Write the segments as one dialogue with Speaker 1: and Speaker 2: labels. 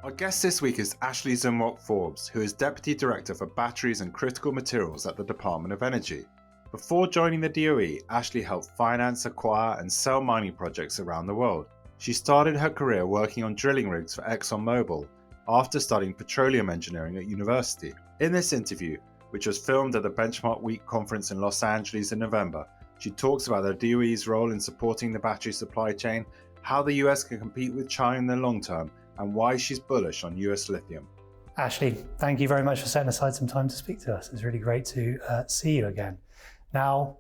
Speaker 1: Our guest this week is Ashley Zumwalt-Forbes, who is Deputy Director for Batteries and Critical Materials at the Department of Energy. Before joining the DOE, Ashley helped finance, acquire and sell mining projects around the world. She started her career working on drilling rigs for Exxon Mobil after studying petroleum engineering at university. In this interview, which was filmed at the Benchmark Week conference in Los Angeles in November, she talks about the DOE's role in supporting the battery supply chain, how the US can compete with China in the long term, and why she's bullish on US lithium.
Speaker 2: Ashley, thank you very much for setting aside some time to speak to us. It's really great to see you again. Now,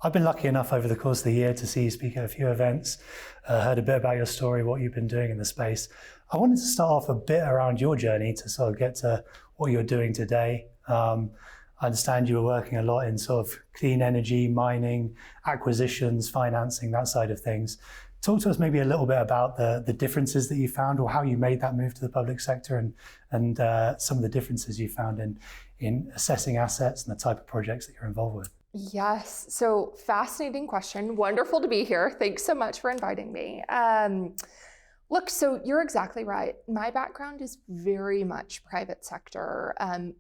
Speaker 2: I've been lucky enough over the course of the year to see you speak at a few events, heard a bit about your story, what you've been doing in the space. I wanted to start off a bit around your journey to sort of get to what you're doing today. I understand you were working a lot in sort of clean energy, mining, acquisitions, financing, that side of things. Talk to us maybe a little bit about the differences that you found or how you made that move to the public sector and some of the differences you found in assessing assets and the type of projects that you're involved with.
Speaker 3: Yes, so fascinating question. Wonderful to be here. Thanks so much for inviting me. Look, so you're exactly right. My background is very much private sector,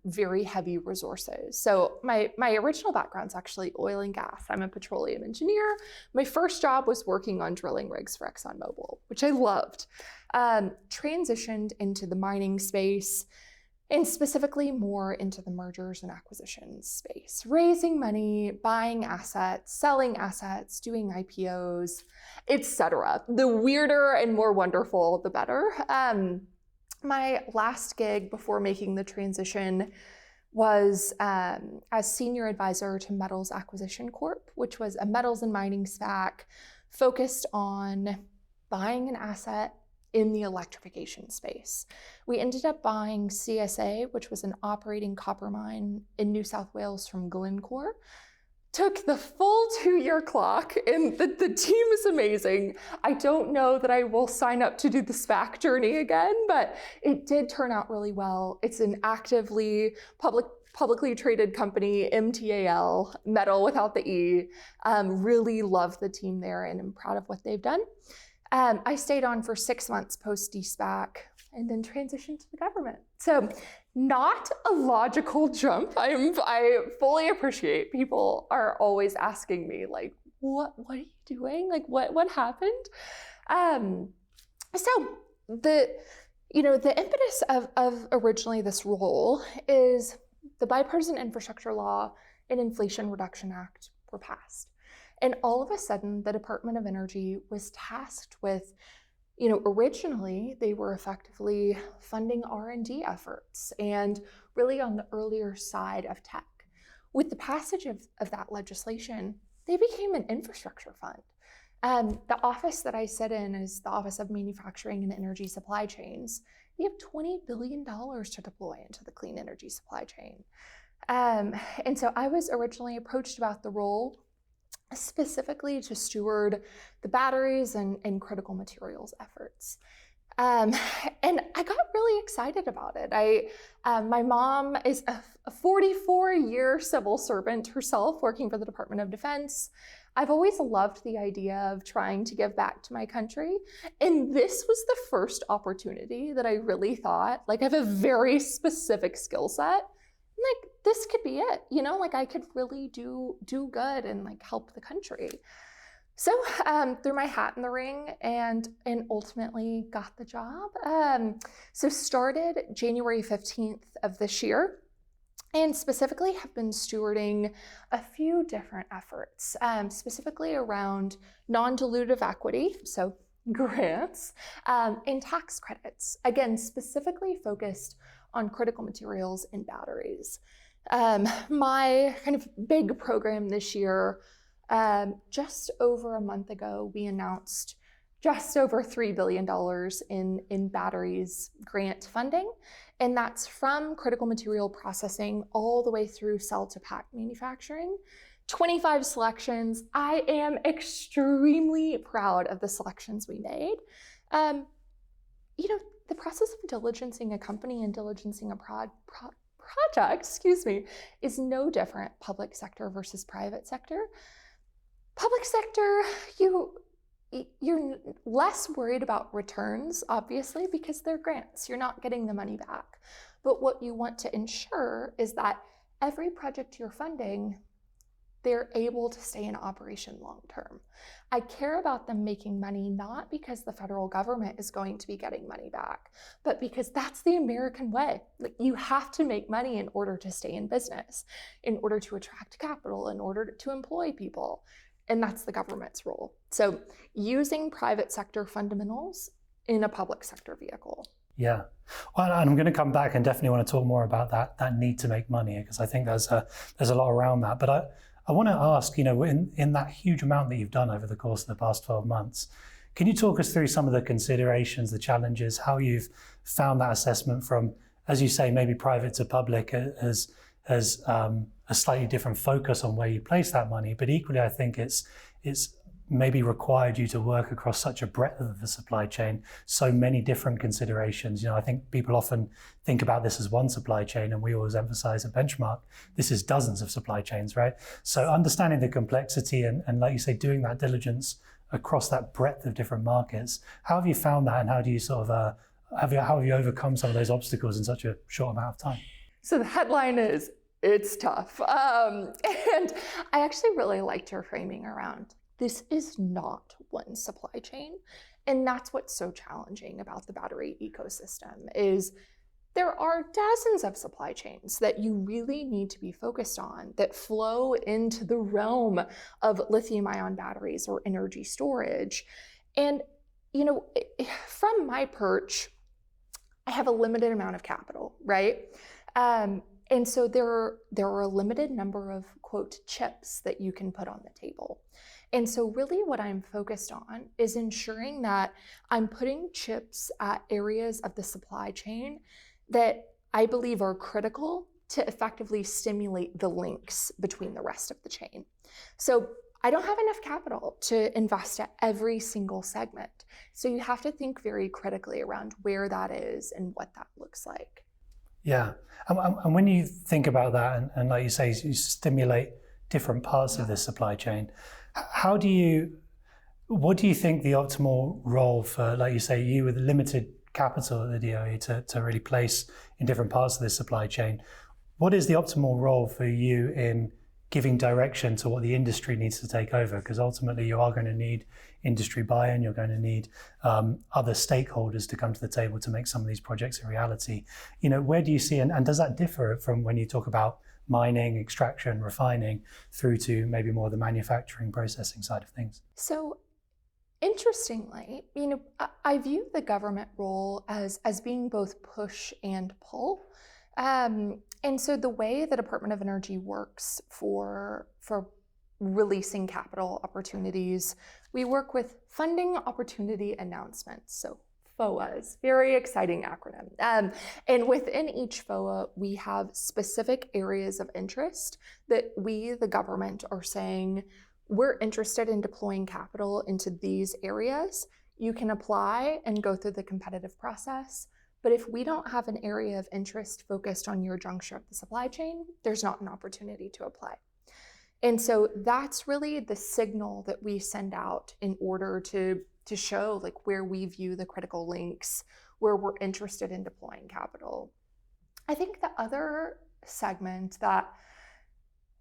Speaker 3: very heavy resources. So my original background is actually oil and gas. I'm a petroleum engineer. My first job was working on drilling rigs for Exxon Mobil, which I loved. Transitioned into the mining space, and specifically more into the mergers and acquisitions space, raising money, buying assets, selling assets, doing IPOs, etc. The weirder and more wonderful, the better. My last gig before making the transition was as senior advisor to Metals Acquisition Corp, which was a metals and mining SPAC focused on buying an asset in the electrification space. We ended up buying CSA, which was an operating copper mine in New South Wales from Glencore. Took the full 2-year clock, and the team is amazing. I don't know that I will sign up to do the SPAC journey again, but it did turn out really well. It's an actively publicly traded company, MTAL, metal without the E. Really love the team there and I'm proud of what they've done. I stayed on for 6 months post-DSPAC and then transitioned to the government. So not a logical jump. I fully appreciate people are always asking me like, what are you doing? Like what happened? So the impetus of originally this role is the Bipartisan Infrastructure Law and Inflation Reduction Act were passed. And all of a sudden, the Department of Energy was tasked with, originally they were effectively funding R&D efforts and really on the earlier side of tech. With the passage of that legislation, they became an infrastructure fund. The office that I sit in is the Office of Manufacturing and Energy Supply Chains. They have $20 billion to deploy into the clean energy supply chain. And so I was originally approached about the role specifically to steward the batteries and critical materials efforts. And I got really excited about it. My mom is a 44-year civil servant herself working for the Department of Defense. I've always loved the idea of trying to give back to my country. And this was the first opportunity that I really thought, like I have a very specific skill set. Like this could be it, I could really do good and like help the country. So threw my hat in the ring and ultimately got the job. So started January 15th of this year and specifically have been stewarding a few different efforts, specifically around non-dilutive equity, so grants, and tax credits. Again, specifically focused on critical materials and batteries. My kind of big program this year, just over a month ago, we announced just over $3 billion in batteries grant funding. And that's from critical material processing all the way through cell to pack manufacturing. 25 selections. I am extremely proud of the selections we made. The process of diligencing a company and diligencing a project, is no different public sector versus private sector. Public sector, you're less worried about returns, obviously, because they're grants. You're not getting the money back. But what you want to ensure is that every project you're funding, they're able to stay in operation long term. I care about them making money not because the federal government is going to be getting money back, but because that's the American way. Like, you have to make money in order to stay in business, in order to attract capital, in order to employ people. And that's the government's role. So using private sector fundamentals in a public sector vehicle.
Speaker 2: Yeah, well, I'm going to come back and definitely want to talk more about that need to make money, because I think there's a lot around that. But I want to ask, in that huge amount that you've done over the course of the past 12 months, can you talk us through some of the considerations, the challenges, how you've found that assessment from, as you say, maybe private to public as a slightly different focus on where you place that money, but equally I think it's maybe required you to work across such a breadth of the supply chain, so many different considerations. I think people often think about this as one supply chain, and we always emphasize at Benchmark, this is dozens of supply chains, right? So understanding the complexity and like you say, doing that diligence across that breadth of different markets, how have you found that, and how do you sort of, how have you overcome some of those obstacles in such a short amount of time?
Speaker 3: So the headline is, it's tough. And I actually really liked your framing around, this is not one supply chain. And that's what's so challenging about the battery ecosystem is there are dozens of supply chains that you really need to be focused on that flow into the realm of lithium-ion batteries or energy storage. And, from my perch, I have a limited amount of capital, right? And so there are a limited number of, quote, chips that you can put on the table. And so really what I'm focused on is ensuring that I'm putting chips at areas of the supply chain that I believe are critical to effectively stimulate the links between the rest of the chain. So I don't have enough capital to invest at every single segment. So you have to think very critically around where that is and what that looks like.
Speaker 2: Yeah, and when you think about that, and like you say, you stimulate different parts of this supply chain, what do you think the optimal role for, like you say, you with limited capital at the DOE to really place in different parts of this supply chain, what is the optimal role for you in giving direction to what the industry needs to take over? Because ultimately you are going to need industry buy-in, you're going to need other stakeholders to come to the table to make some of these projects a reality. Where do you see, and does that differ from when you talk about mining, extraction, refining, through to maybe more the manufacturing, processing side of things?
Speaker 3: So interestingly, I view the government role as being both push and pull. And so the way the Department of Energy works for releasing capital opportunities, we work with funding opportunity announcements. So FOAs, very exciting acronym. And within each FOA, we have specific areas of interest that we, the government, are saying, we're interested in deploying capital into these areas. You can apply and go through the competitive process. But if we don't have an area of interest focused on your juncture of the supply chain, there's not an opportunity to apply. And so that's really the signal that we send out in order to show where we view the critical links, where we're interested in deploying capital. I think the other segment that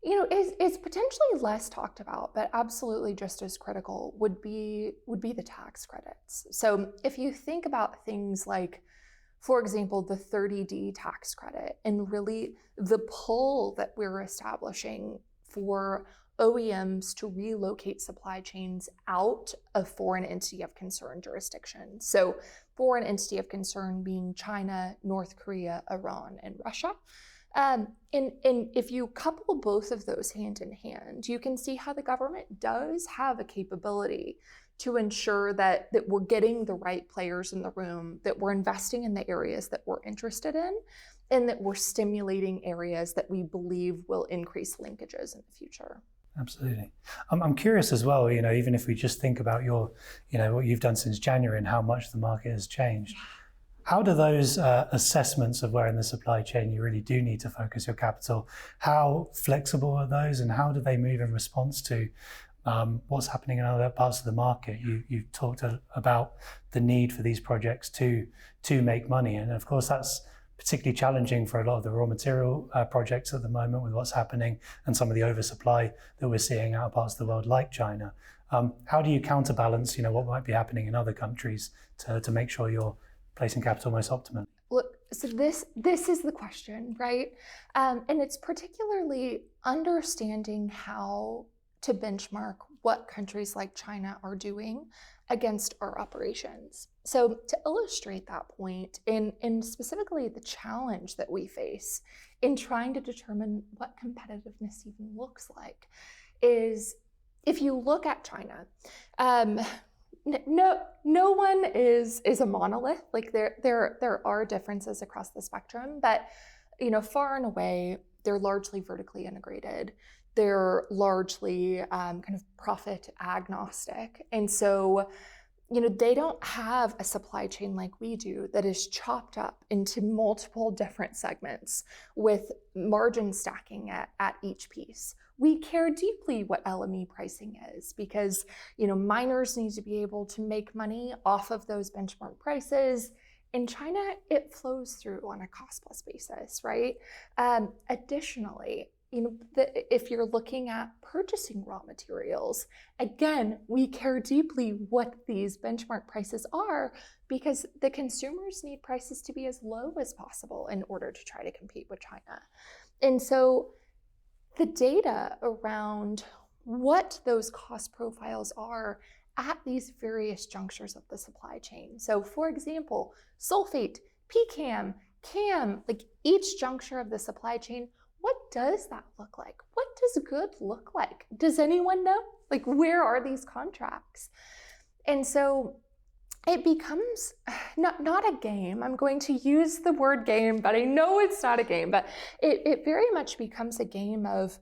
Speaker 3: is potentially less talked about, but absolutely just as critical would be the tax credits. So if you think about things like, for example, the 30D tax credit, and really the pull that we're establishing for OEMs to relocate supply chains out of foreign entity of concern jurisdictions. So foreign entity of concern being China, North Korea, Iran, and Russia. And if you couple both of those hand in hand, you can see how the government does have a capability to ensure that we're getting the right players in the room, that we're investing in the areas that we're interested in, and that we're stimulating areas that we believe will increase linkages in the future.
Speaker 2: Absolutely. I'm curious as well, even if we just think about what you've done since January and how much the market has changed. How do those assessments of where in the supply chain you really do need to focus your capital, how flexible are those, and how do they move in response to what's happening in other parts of the market. You talked about the need for these projects to make money, and of course that's particularly challenging for a lot of the raw material projects at the moment with what's happening and some of the oversupply that we're seeing out of parts of the world like China. How do you counterbalance, what might be happening in other countries to make sure you're placing capital most optimally?
Speaker 3: Look, so this is the question, right? And it's particularly understanding how to benchmark what countries like China are doing against our operations. So to illustrate that point, and specifically the challenge that we face in trying to determine what competitiveness even looks like, is if you look at China, no one is a monolith. Like there are differences across the spectrum, but far and away they're largely vertically integrated. They're largely kind of profit agnostic, and so they don't have a supply chain like we do that is chopped up into multiple different segments with margin stacking at each piece. We care deeply what LME pricing is because miners need to be able to make money off of those benchmark prices. In China, it flows through on a cost plus basis, right? Additionally, if you're looking at purchasing raw materials, again, we care deeply what these benchmark prices are because the consumers need prices to be as low as possible in order to try to compete with China. And so the data around what those cost profiles are at these various junctures of the supply chain. So for example, sulfate, PCAM, CAM, like each juncture of the supply chain, what does that look like? What does good look like? Does anyone know? Like, where are these contracts? And so it becomes not a game. I'm going to use the word game, but I know it's not a game, but it very much becomes a game of,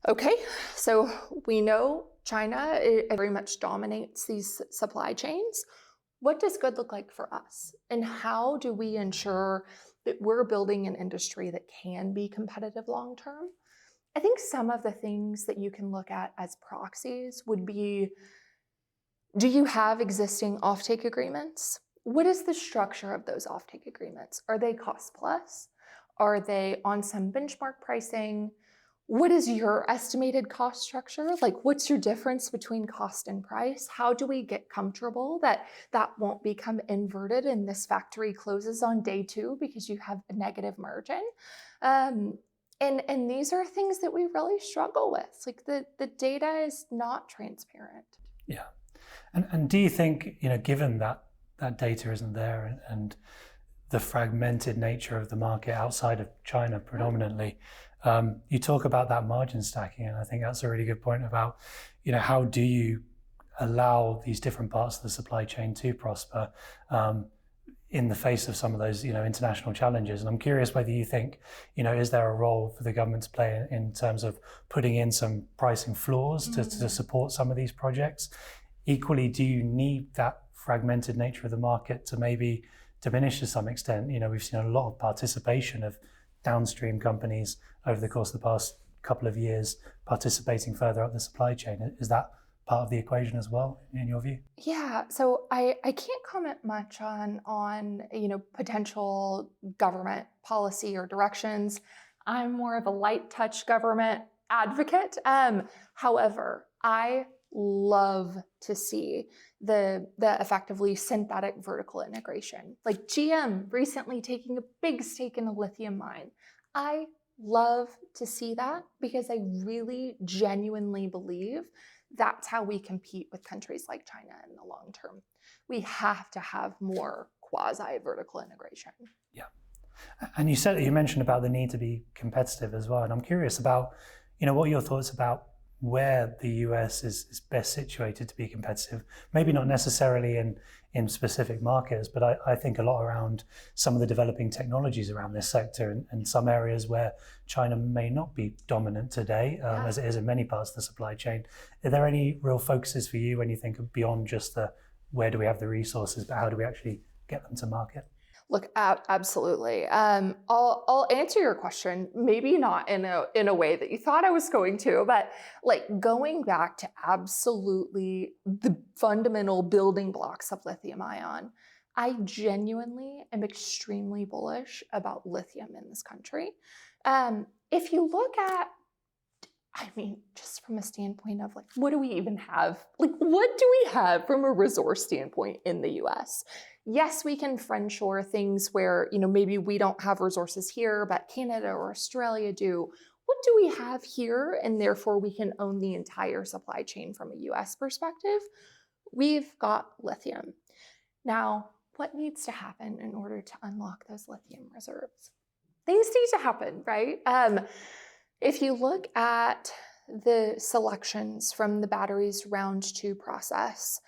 Speaker 3: okay, so we know China very much dominates these supply chains. What does good look like for us? And how do we ensure that we're building an industry that can be competitive long term? I think some of the things that you can look at as proxies would be, do you have existing offtake agreements? What is the structure of those offtake agreements? Are they cost plus? Are they on some benchmark pricing? What is your estimated cost structure? Like, what's your difference between cost and price? How do we get comfortable that that won't become inverted and this factory closes on day 2 because you have a negative margin? And these are things that we really struggle with. Like the data is not transparent.
Speaker 2: Yeah. And do you think, given that data isn't there and the fragmented nature of the market outside of China predominantly, you talk about that margin stacking, and I think that's a really good point about, how do you allow these different parts of the supply chain to prosper in the face of some of those, international challenges. And I'm curious whether you think, is there a role for the government to play in terms of putting in some pricing floors to support some of these projects? Equally, do you need that fragmented nature of the market to maybe diminish to some extent? We've seen a lot of participation of downstream companies over the course of the past couple of years participating further up the supply chain. Is that part of the equation as well, in your view?
Speaker 3: Yeah, so I can't comment much on potential government policy or directions. I'm more of a light touch government advocate. However, I love to see the effectively synthetic vertical integration. Like GM recently taking a big stake in a lithium mine. I love to see that because I really genuinely believe that's how we compete with countries like China in the long term. We have to have more quasi-vertical integration.
Speaker 2: Yeah. And you mentioned about the need to be competitive as well. And I'm curious about, what are your thoughts about where the US is best situated to be competitive? Maybe not necessarily in specific markets, but I think a lot around some of the developing technologies around this sector and some areas where China may not be dominant today, as it is in many parts of the supply chain. Are there any real focuses for you when you think of beyond just where do we have the resources, but how do we actually get them to market?
Speaker 3: Look, absolutely. I'll answer your question, maybe not in a way that you thought I was going to, but like going back to absolutely the fundamental building blocks of lithium ion, I genuinely am extremely bullish about lithium in this country. If you look at, I mean, just from a standpoint of like, what do we even have? Like, what do we have from a resource standpoint in the US? Yes, we can friendshore things where, maybe we don't have resources here, but Canada or Australia do. What do we have here? And therefore we can own the entire supply chain from a US perspective. We've got lithium. Now, what needs to happen in order to unlock those lithium reserves? Things need to happen, right? If you look at the selections from the batteries round 2 process,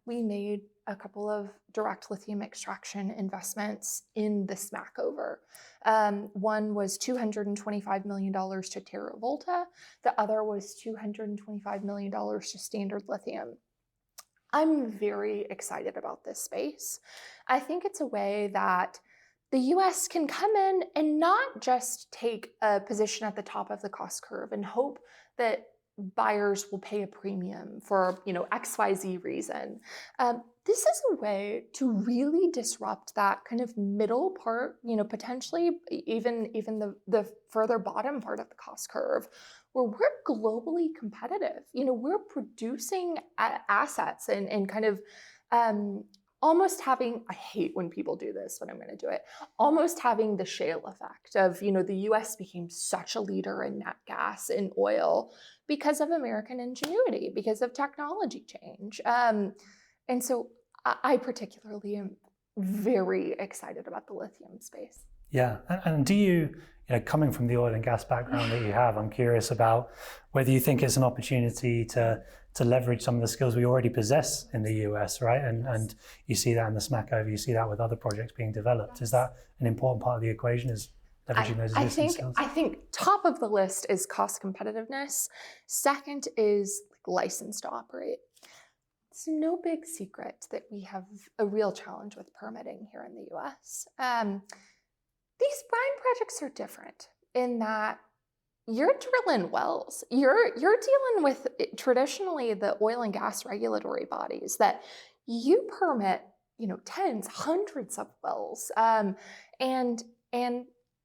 Speaker 3: we made a couple of direct lithium extraction investments in the smackover. One was $225 million to TerraVolta. The other was $225 million to Standard Lithium. I'm very excited about this space. I think it's a way that the US can come in and not just take a position at the top of the cost curve and hope that buyers will pay a premium for, XYZ reason. This is a way to really disrupt that kind of middle part, potentially even the further bottom part of the cost curve, where we're globally competitive. We're producing assets and kind of almost having, I hate when people do this, but I'm going to do it, almost having the shale effect of, the US became such a leader in nat gas and oil because of American ingenuity, because of technology change. And so I particularly am very excited about the lithium space.
Speaker 2: Yeah, and do you, coming from the oil and gas background that you have, I'm curious about whether you think it's an opportunity to leverage some of the skills we already possess in the US, right? And you see that in the smackover, you see that with other projects being developed. Yes. Is that an important part of the equation, is leveraging those existing skills?
Speaker 3: I think top of the list is cost competitiveness. Second is license to operate. It's no big secret that we have a real challenge with permitting here in the US. These brine projects are different in that you're drilling wells. You're dealing with traditionally the oil and gas regulatory bodies that you permit, tens, hundreds of wells, and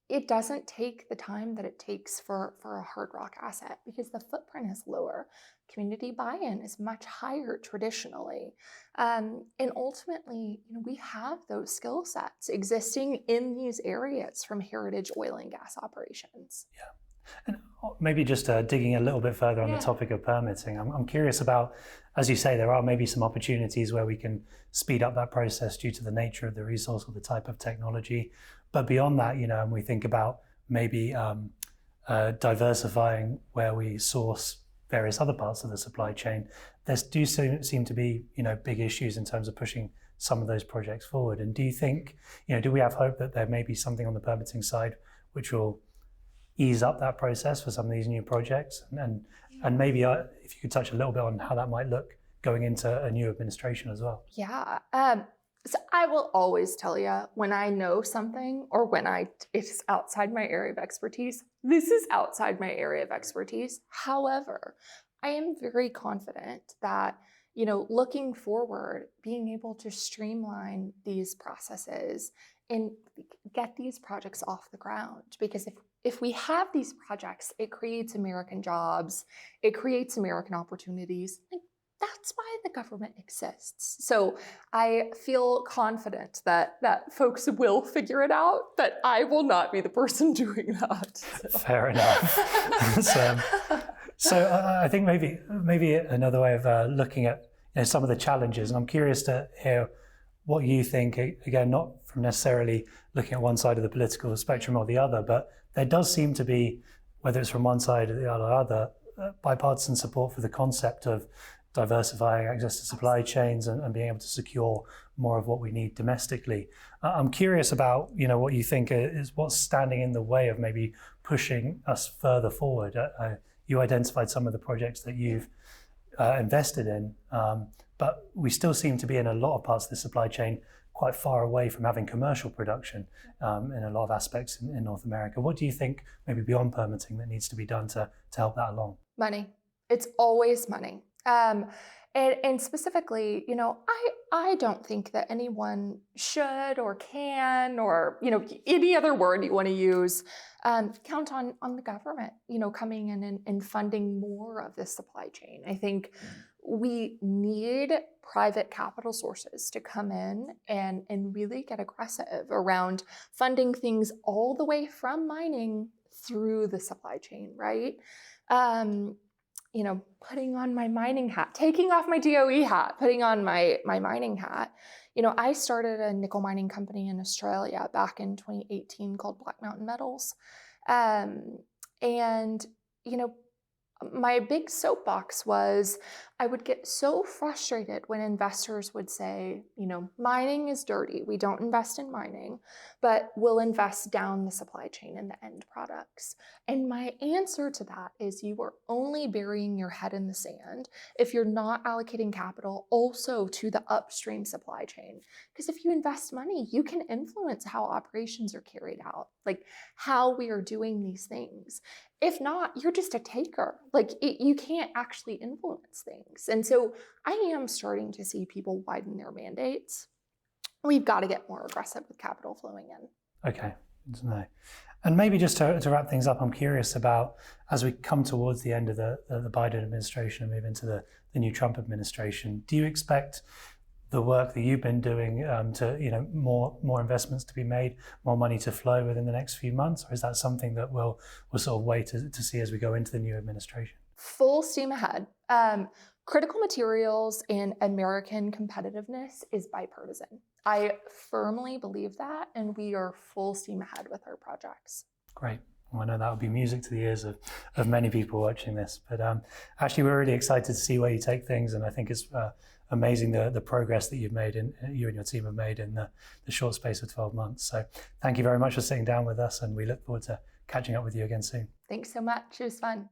Speaker 3: it doesn't take the time that it takes for a hard rock asset because the footprint is lower. Community buy-in is much higher traditionally. And ultimately, we have those skill sets existing in these areas from heritage oil and gas operations.
Speaker 2: Yeah. And maybe just digging a little bit further on the topic of permitting, I'm curious about, as you say, there are maybe some opportunities where we can speed up that process due to the nature of the resource or the type of technology. But beyond that, and we think about maybe diversifying where we source various other parts of the supply chain, there do seem to be, big issues in terms of pushing some of those projects forward. And do you think, do we have hope that there may be something on the permitting side which will ease up that process for some of these new projects? And maybe if you could touch a little bit on how that might look going into a new administration as well.
Speaker 3: Yeah. So I will always tell you when I know something or when it's outside my area of expertise, this is outside my area of expertise. However, I am very confident that, looking forward, being able to streamline these processes and get these projects off the ground. Because if we have these projects, it creates American jobs, it creates American opportunities. That's why the government exists. So I feel confident that folks will figure it out, but I will not be the person doing that. So.
Speaker 2: Fair enough. So I think maybe another way of looking at some of the challenges, and I'm curious to hear what you think, again, not from necessarily looking at one side of the political spectrum or the other, but there does seem to be, whether it's from one side or the other, bipartisan support for the concept of diversifying access to supply chains and being able to secure more of what we need domestically. I'm curious about, what you think is what's standing in the way of maybe pushing us further forward. You identified some of the projects that you've invested in, but we still seem to be in a lot of parts of the supply chain quite far away from having commercial production in a lot of aspects in North America. What do you think, maybe beyond permitting, that needs to be done to help that along?
Speaker 3: Money. It's always money. And specifically, I don't think that anyone should or can, or, any other word you want to use, count on the government, coming in and funding more of this supply chain. I think we need private capital sources to come in and really get aggressive around funding things all the way from mining through the supply chain, right? Putting on my mining hat, taking off my DOE hat, putting on my mining hat. I started a nickel mining company in Australia back in 2018 called Black Mountain Metals. My big soapbox was I would get so frustrated when investors would say, mining is dirty. We don't invest in mining, but we'll invest down the supply chain in the end products. And my answer to that is you are only burying your head in the sand if you're not allocating capital also to the upstream supply chain. Because if you invest money, you can influence how operations are carried out, like how we are doing these things. If not, you're just a taker. You can't actually influence things. And so I am starting to see people widen their mandates. We've got to get more aggressive with capital flowing in.
Speaker 2: Okay, good to know. And maybe just to wrap things up, I'm curious about, as we come towards the end of the Biden administration and move into the new Trump administration, do you expect the work that you've been doing to, more investments to be made, more money to flow within the next few months? Or is that something that we'll sort of wait to see as we go into the new administration?
Speaker 3: Full steam ahead. Critical materials and American competitiveness is bipartisan. I firmly believe that, and we are full steam ahead with our projects.
Speaker 2: Great. Well, I know that would be music to the ears of many people watching this. But Ashley, we're really excited to see where you take things, and I think it's amazing the progress that you and your team have made in the short space of 12 months. So thank you very much for sitting down with us, and we look forward to catching up with you again soon.
Speaker 3: Thanks so much. It was fun.